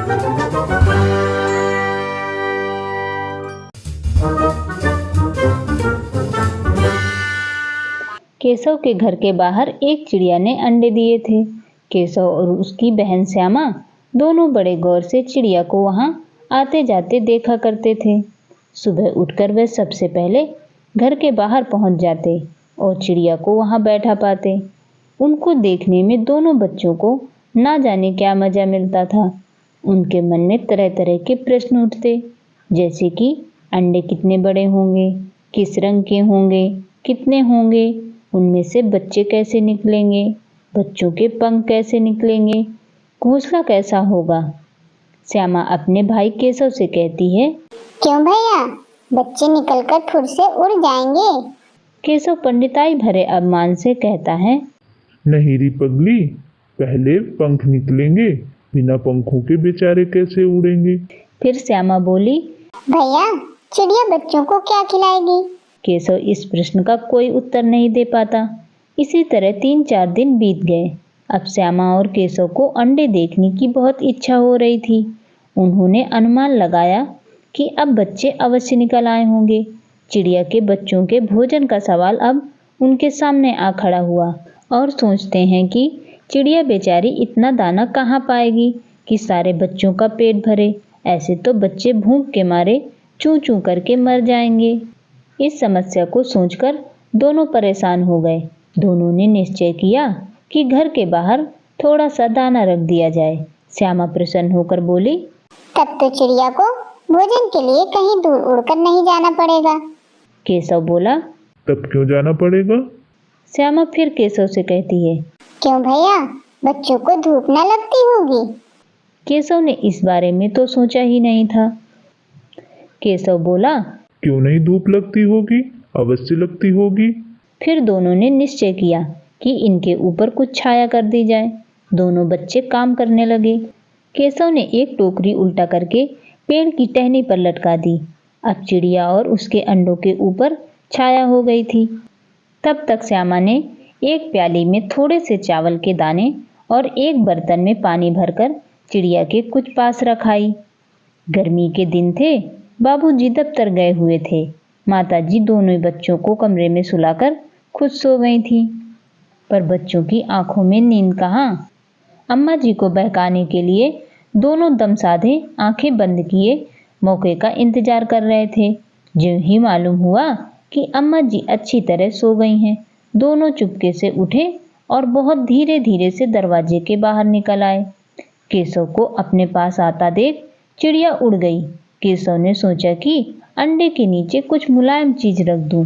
केशव के घर के बाहर एक चिड़िया ने अंडे दिए थे। केशव और उसकी बहन श्यामा दोनों बड़े गौर से चिड़िया को वहां आते जाते देखा करते थे। सुबह उठकर वे सबसे पहले घर के बाहर पहुंच जाते और चिड़िया को वहां बैठा पाते। उनको देखने में दोनों बच्चों को ना जाने क्या मजा मिलता था। उनके मन में तरह तरह के प्रश्न उठते, जैसे कि अंडे कितने बड़े होंगे, किस रंग के होंगे, कितने होंगे, उनमें से बच्चे कैसे निकलेंगे, बच्चों के पंख कैसे निकलेंगे, घोंसला कैसा होगा। श्यामा अपने भाई केशव से कहती है, क्यों भैया, बच्चे निकलकर फुर से उड़ जाएंगे। केशव पंडिताई भरे अपमान से कहता है, नहीं री पगली, पहले पंख निकलेंगे, बिना पंखों के बेचारे कैसे उड़ेंगे। फिर श्यामा बोली, भैया, चिड़िया बच्चों को क्या खिलाएगी। केशव इस प्रश्न का कोई उत्तर नहीं दे पाता। इसी तरह 3-4 दिन बीत गए। अब श्यामा और केशव को अंडे देखने की बहुत इच्छा हो रही थी। उन्होंने अनुमान लगाया कि अब बच्चे अवश्य निकल आए होंगे। चिड़िया के बच्चों के भोजन का सवाल अब उनके सामने आ खड़ा हुआ और सोचते हैं कि चिड़िया बेचारी इतना दाना कहाँ पाएगी कि सारे बच्चों का पेट भरे। ऐसे तो बच्चे भूख के मारे चूं चूं करके मर जाएंगे। इस समस्या को सोचकर दोनों परेशान हो गए। दोनों ने निश्चय किया कि घर के बाहर थोड़ा सा दाना रख दिया जाए। श्यामा प्रसन्न होकर बोली, तब तो चिड़िया को भोजन के लिए कहीं दूर उड़कर नहीं जाना पड़ेगा। केशव बोला, तब क्यों जाना पड़ेगा। श्यामा फिर केशव से कहती है, क्यों भैया, बच्चों को धूप न लगती होगी। केशव ने इस बारे में तो सोचा ही नहीं था। केशव बोला, क्यों नहीं धूप लगती होगी, अवश्य लगती होगी। फिर दोनों ने निश्चय किया कि इनके ऊपर कुछ छाया कर दी जाए। दोनों बच्चे काम करने लगे। केशव ने एक टोकरी उल्टा करके पेड़ की टहनी पर लटका दी। अब चिड़िया और उसके अंडों के ऊपर छाया हो गई थी। तब तक श्यामा ने एक प्याली में थोड़े से चावल के दाने और एक बर्तन में पानी भरकर चिड़िया के कुछ पास रखाई। गर्मी के दिन थे। बाबूजी दफ्तर गए हुए थे। माताजी दोनों बच्चों को कमरे में सुलाकर खुद सो गई थी। पर बच्चों की आंखों में नींद कहाँ। अम्मा जी को बहकाने के लिए दोनों दम साधे आंखें बंद किए मौके का इंतजार कर रहे थे। ज्यों ही मालूम हुआ कि अम्मा जी अच्छी तरह सो गई हैं, दोनों चुपके से उठे और बहुत धीरे धीरे से दरवाजे के बाहर निकल आए। केशव को अपने पास आता देख चिड़िया उड़ गई। केशव ने सोचा कि अंडे के नीचे कुछ मुलायम चीज रख दूं,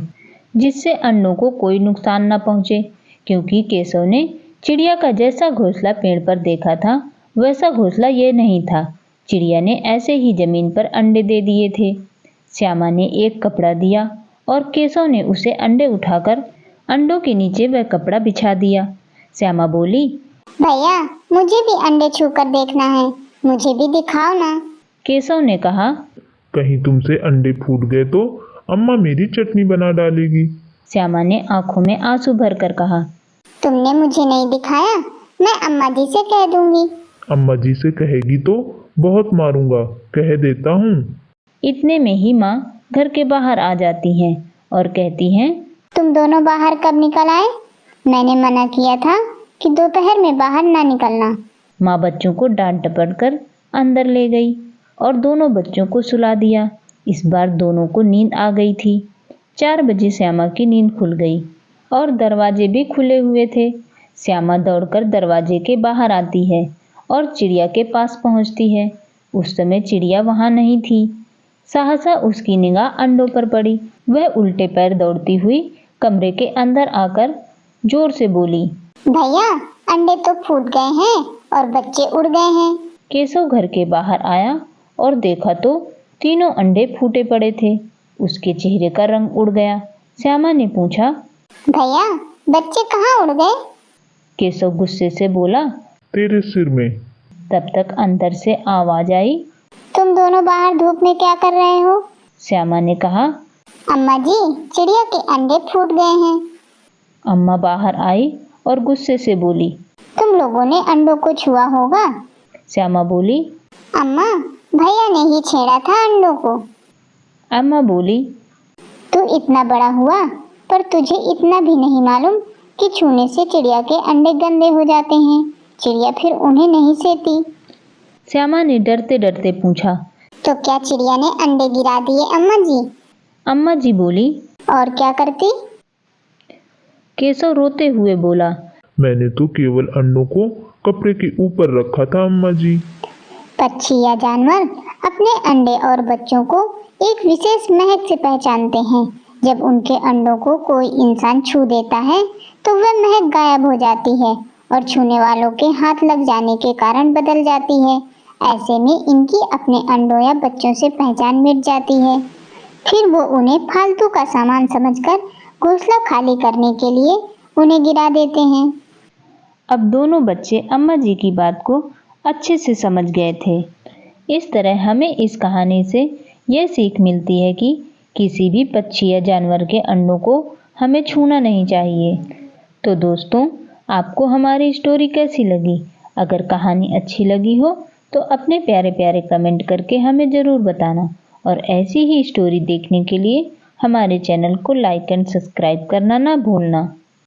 जिससे अंडों को कोई नुकसान न पहुंचे, क्योंकि केशव ने चिड़िया का जैसा घोंसला पेड़ पर देखा था वैसा घोंसला ये नहीं था। चिड़िया ने ऐसे ही जमीन पर अंडे दे दिए थे। श्यामा ने एक कपड़ा दिया और केशव ने उसे अंडे उठाकर अंडों के नीचे वह कपड़ा बिछा दिया। श्यामा बोली, भैया, मुझे भी अंडे छूकर देखना है, मुझे भी दिखाओ ना। केशव ने कहा, कहीं तुमसे अंडे फूट गए तो अम्मा मेरी चटनी बना डालेगी। श्यामा ने आंखों में आंसू भरकर कहा, तुमने मुझे नहीं दिखाया, मैं अम्मा जी से कह दूंगी। अम्मा जी से कहेगी तो बहुत मारूंगा, कह देता हूँ। इतने में ही माँ घर के बाहर आ जाती हैं और कहती हैं, तुम दोनों बाहर कब निकल आए? मैंने मना किया था कि दोपहर में बाहर ना निकलना। माँ बच्चों को डांट डपट कर अंदर ले गई और दोनों बच्चों को सुला दिया। इस बार दोनों को नींद आ गई थी। 4 बजे श्यामा की नींद खुल गई और दरवाजे भी खुले हुए थे। श्यामा दौड़कर दरवाजे के बाहर आती है और चिड़िया के पास पहुंचती है। उस समय चिड़िया वहां नहीं थी। सहसा उसकी निगाह अंडों पर पड़ी। वह उल्टे पैर दौड़ती हुई कमरे के अंदर आकर जोर से बोली, भैया, अंडे तो फूट गए हैं और बच्चे उड़ गए हैं। केशव घर के बाहर आया और देखा तो तीनों अंडे फूटे पड़े थे। उसके चेहरे का रंग उड़ गया। श्यामा ने पूछा, भैया, बच्चे कहाँ उड़ गए? केशव गुस्से से बोला, तेरे सिर में। तब तक अंदर से आवाज आई, तुम दोनों बाहर धूप में क्या कर रहे हो? श्यामा ने कहा, अम्मा जी, चिड़िया के अंडे फूट गए हैं। अम्मा बाहर आई और गुस्से से बोली, तुम लोगों ने अंडों को छुआ होगा। श्यामा बोली, अम्मा, भैया ने ही छेड़ा था अंडों को। अम्मा बोली। तू इतना बड़ा हुआ पर तुझे इतना भी नहीं मालूम कि छूने से चिड़िया के अंडे गंदे हो जाते हैं। चिड़िया फिर उन्हें नहीं सेती। श्यामा ने डरते डरते पूछा। तो क्या चिड़िया ने अंडे गिरा दिए अम्मा जी? अम्मा जी बोली। और क्या करती? केशव रोते हुए बोला। मैंने तो केवल अंडों को कपड़े के ऊपर रखा था अम्मा जी। पक्षी या जानवर अपने अंडे और बच्चों को एक विशेष महक से पहचानते हैं। जब उनके अंडों को कोई इंसान छू देता है तो वह महक गायब हो जाती है और छूने वालों के हाथ लग जाने के कारण बदल जाती है। ऐसे में इनकी अपने अंडों या बच्चों से पहचान मिट जाती है। फिर वो उन्हें फालतू का सामान समझकर घोंसला खाली करने के लिए उन्हें गिरा देते हैं। अब दोनों बच्चे अम्मा जी की बात को अच्छे से समझ गए थे। इस तरह हमें इस कहानी से यह सीख मिलती है कि किसी भी पक्षी या जानवर के अंडों को हमें छूना नहीं चाहिए। तो दोस्तों, आपको हमारी स्टोरी कैसी लगी? अगर कहानी अच्छी लगी हो तो अपने प्यारे प्यारे कमेंट करके हमें ज़रूर बताना। और ऐसी ही स्टोरी देखने के लिए हमारे चैनल को लाइक एंड सब्सक्राइब करना ना भूलना।